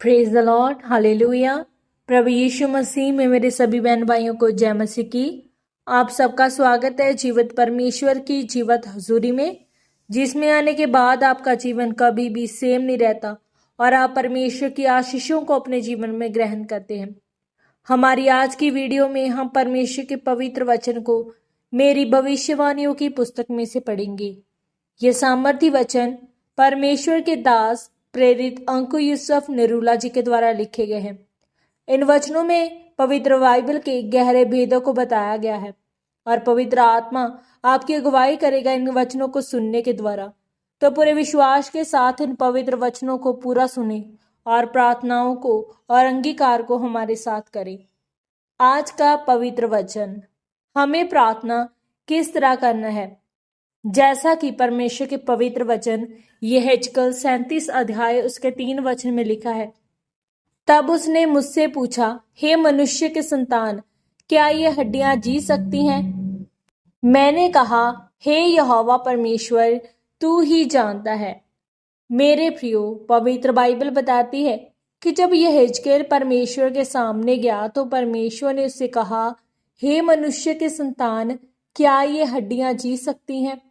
Praise the lord, hallelujah. प्रभु यीशु मसीह में मेरे सभी बहन भाइयों को जय मसीह की। आप सबका स्वागत है जीवित परमेश्वर की जीवित हजूरी में, जिसमें आने के बाद आपका जीवन कभी भी सेम नहीं रहता और आप परमेश्वर की आशीषों को अपने जीवन में ग्रहण करते हैं। हमारी आज की वीडियो में हम परमेश्वर के पवित्र वचन को मेरी भविष्यवाणियों की पुस्तक में से पढ़ेंगे। ये सामर्थी वचन परमेश्वर के दास प्रेरित अंकु यूसुफ निरूला जी के द्वारा लिखे गए हैं। इन वचनों में पवित्र बाइबल के गहरे भेदों को बताया गया है और पवित्र आत्मा आपकी अगुवाई करेगा इन वचनों को सुनने के द्वारा। तो पूरे विश्वास के साथ इन पवित्र वचनों को पूरा सुने और प्रार्थनाओं को और अंगीकार को हमारे साथ करें। आज का पवित्र वचन, हमें प्रार्थना किस तरह करना है। जैसा कि परमेश्वर के पवित्र वचन यहेजकेल 37 अध्याय उसके 3 वचन में लिखा है, तब उसने मुझसे पूछा, हे मनुष्य के संतान, क्या ये हड्डियां जी सकती हैं? मैंने कहा, हे यहोवा परमेश्वर, तू ही जानता है। मेरे प्रियो, पवित्र बाइबल बताती है कि जब यहेजकेल परमेश्वर के सामने गया तो परमेश्वर ने उससे कहा, हे मनुष्य के संतान, क्या ये हड्डियां जी सकती हैं?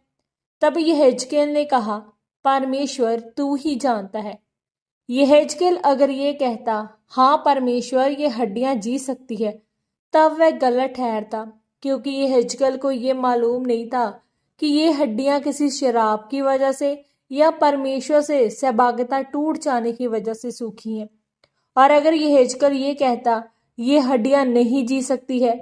तब यहेजकेल ने कहा, परमेश्वर तू ही जानता है। यहेजकेल अगर ये कहता, हाँ परमेश्वर ये हड्डियां जी सकती है, तब वह गलत ठहरता, क्योंकि यहेजकेल को ये मालूम नहीं था कि ये हड्डियां किसी शराब की वजह से या परमेश्वर से सहभागिता टूट जाने की वजह से सूखी हैं। और अगर यहेजकेल ये कहता, ये हड्डियां नहीं जी सकती है,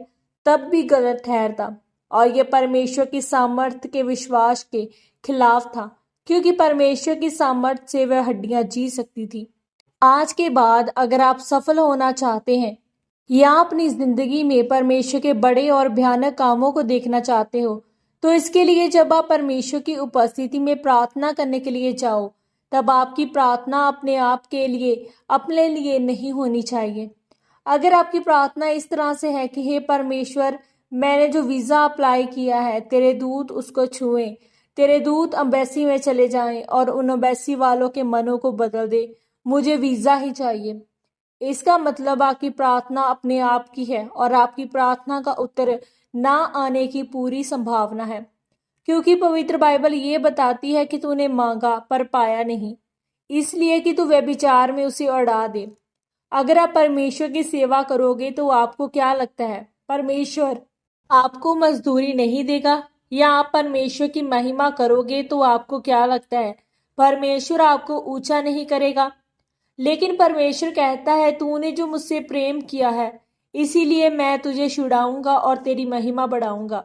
तब भी गलत ठहरता और ये परमेश्वर की सामर्थ्य के विश्वास के खिलाफ था, क्योंकि परमेश्वर की सामर्थ्य से वह हड्डियां जी सकती थी। आज के बाद अगर आप सफल होना चाहते हैं या अपनी जिंदगी में परमेश्वर के बड़े और भयानक कामों को देखना चाहते हो, तो इसके लिए जब आप परमेश्वर की उपस्थिति में प्रार्थना करने के लिए जाओ, तब आपकी प्रार्थना अपने आप के लिए, अपने लिए नहीं होनी चाहिए। अगर आपकी प्रार्थना इस तरह से है कि हे परमेश्वर, मैंने जो वीज़ा अप्लाई किया है, तेरे दूत उसको छुएं, तेरे दूत अम्बेसी में चले जाएं और उन अम्बेसी वालों के मनों को बदल दे, मुझे वीज़ा ही चाहिए। इसका मतलब आपकी प्रार्थना अपने आप की है और आपकी प्रार्थना का उत्तर ना आने की पूरी संभावना है, क्योंकि पवित्र बाइबल ये बताती है कि तूने मांगा पर पाया नहीं, इसलिए कि तू व्यभिचार में उसे उड़ा दे। अगर आप परमेश्वर की सेवा करोगे तो आपको क्या लगता है, परमेश्वर आपको मजदूरी नहीं देगा? या आप परमेश्वर की महिमा करोगे तो आपको क्या लगता है, परमेश्वर आपको ऊंचा नहीं करेगा? लेकिन परमेश्वर कहता है, तूने जो मुझसे प्रेम किया है, इसीलिए मैं तुझे छुड़ाऊंगा और तेरी महिमा बढ़ाऊंगा।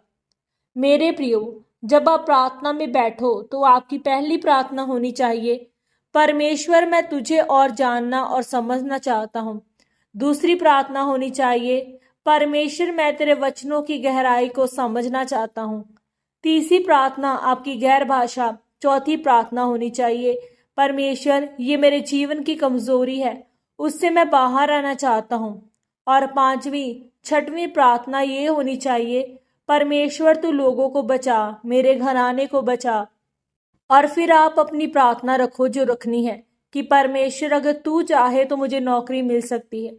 मेरे प्रियो, जब आप प्रार्थना में बैठो तो आपकी पहली प्रार्थना होनी चाहिए, परमेश्वर मैं तुझे और जानना और समझना चाहता हूँ। दूसरी प्रार्थना होनी चाहिए, परमेश्वर मैं तेरे वचनों की गहराई को समझना चाहता हूँ। तीसरी प्रार्थना आपकी गैर भाषा। चौथी प्रार्थना होनी चाहिए, परमेश्वर ये मेरे जीवन की कमजोरी है, उससे मैं बाहर आना चाहता हूँ। और छठवीं प्रार्थना ये होनी चाहिए, परमेश्वर तू लोगों को बचा, मेरे घराने को बचा। और फिर आप अपनी प्रार्थना रखो जो रखनी है कि परमेश्वर अगर तू चाहे तो मुझे नौकरी मिल सकती है।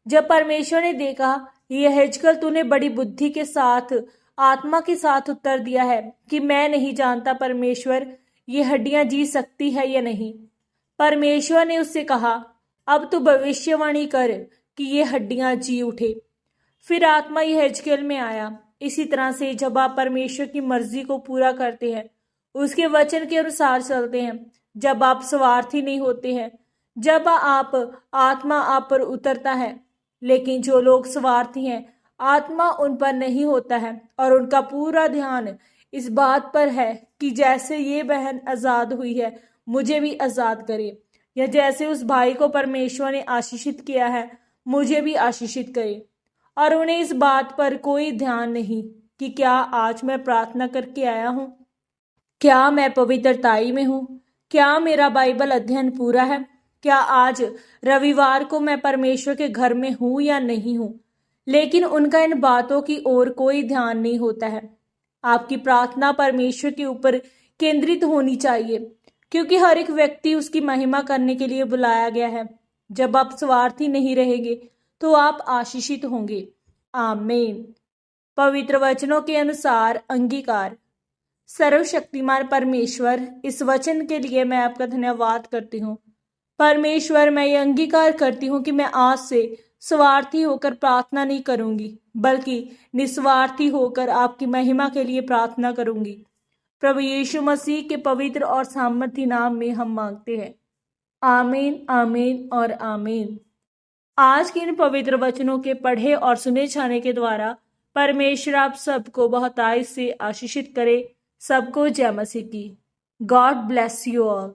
जब परमेश्वर ने देखा यहेजकेल तूने बड़ी बुद्धि के साथ, आत्मा के साथ उत्तर दिया है कि मैं नहीं जानता परमेश्वर ये हड्डियां जी सकती है या नहीं, परमेश्वर ने उससे कहा, अब तू भविष्यवाणी कर कि ये हड्डियां जी उठे। फिर आत्मा यहेजकेल में आया। इसी तरह से जब आप परमेश्वर की मर्जी को पूरा करते हैं, उसके वचन के अनुसार चलते हैं, जब आप स्वार्थी नहीं होते हैं, जब आत्मा आप पर उतरता है। लेकिन जो लोग स्वार्थी हैं, आत्मा उन पर नहीं होता है और उनका पूरा ध्यान इस बात पर है कि जैसे ये बहन आजाद हुई है, मुझे भी आजाद करे, या जैसे उस भाई को परमेश्वर ने आशीषित किया है, मुझे भी आशीषित करे। और उन्हें इस बात पर कोई ध्यान नहीं कि क्या आज मैं प्रार्थना करके आया हूँ, क्या मैं पवित्रताई में हूँ, क्या मेरा बाइबल अध्ययन पूरा है, क्या आज रविवार को मैं परमेश्वर के घर में हूँ या नहीं हूँ। लेकिन उनका इन बातों की ओर कोई ध्यान नहीं होता है। आपकी प्रार्थना परमेश्वर के ऊपर केंद्रित होनी चाहिए, क्योंकि हर एक व्यक्ति उसकी महिमा करने के लिए बुलाया गया है। जब आप स्वार्थी नहीं रहेंगे तो आप आशीषित होंगे। आमीन। पवित्र वचनों के अनुसार अंगीकार। सर्वशक्तिमान परमेश्वर, इस वचन के लिए मैं आपका धन्यवाद करती हूँ। परमेश्वर, मैं ये अंगीकार करती हूँ कि मैं आज से स्वार्थी होकर प्रार्थना नहीं करूंगी, बल्कि निस्वार्थी होकर आपकी महिमा के लिए प्रार्थना करूंगी। प्रभु यीशु मसीह के पवित्र और सामर्थी नाम में हम मांगते हैं। आमीन, आमीन और आमीन। आज के इन पवित्र वचनों के पढ़े और सुने जाने के द्वारा परमेश्वर आप सबको बहुतायत से आशीषित करे। सबको जय मसीह की। God bless you all.